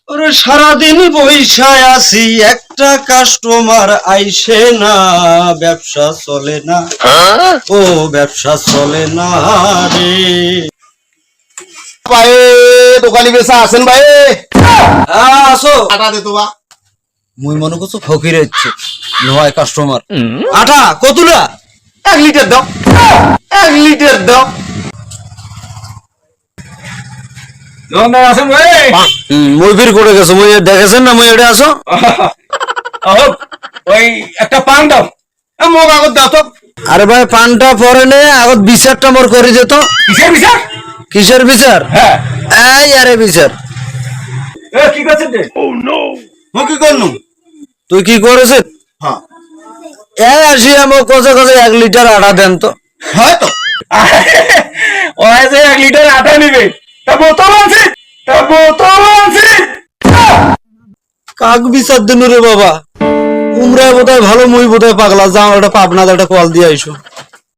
ওরে সারাদিন বইসায় আছি, একটা কাস্টমার আইসে না, ব্যবসা চলে না, ও ব্যবসা চলে না রে। ভাই দোকানি বেচা আছেন ভাই? আসো। আটা দে তো বা। মুই মনে করছো ফকির হচ্ছে নয় কাস্টমার। আটা কতুলা? 1 লিটার দাও, 1 লিটার দাও। দোকানদার আছেন ভাই? মুই ফির করে গেছো, মুই দেখেছেন না মুই এটা আসো। ওই একটা পান দাও, মোক আগত দাও তো। আরে ভাই পানটা পরে নে, আগত বিচারটা মোর করে যেত। কিসের বিচার? কিসের বিচার? হ্যাঁ, এই আরে বিচার। কি করছেন রে? মোক কি করনু? তুই কি করেছিস? হ্যাঁ এই আসি আমার কোচে কোচে 1 লিটার আটা দেন তো। হয় তো। ওই যে 1 লিটার আটা নিবে, তা বোতল আছে, তা বোতল আছে। কাক বিচার দিন রে বাবা। উমরা বোধহয় ভালো, মুই বোধহয় পাগলা। যাও একটা পাবনা একটা কল দিয়ে আইসো।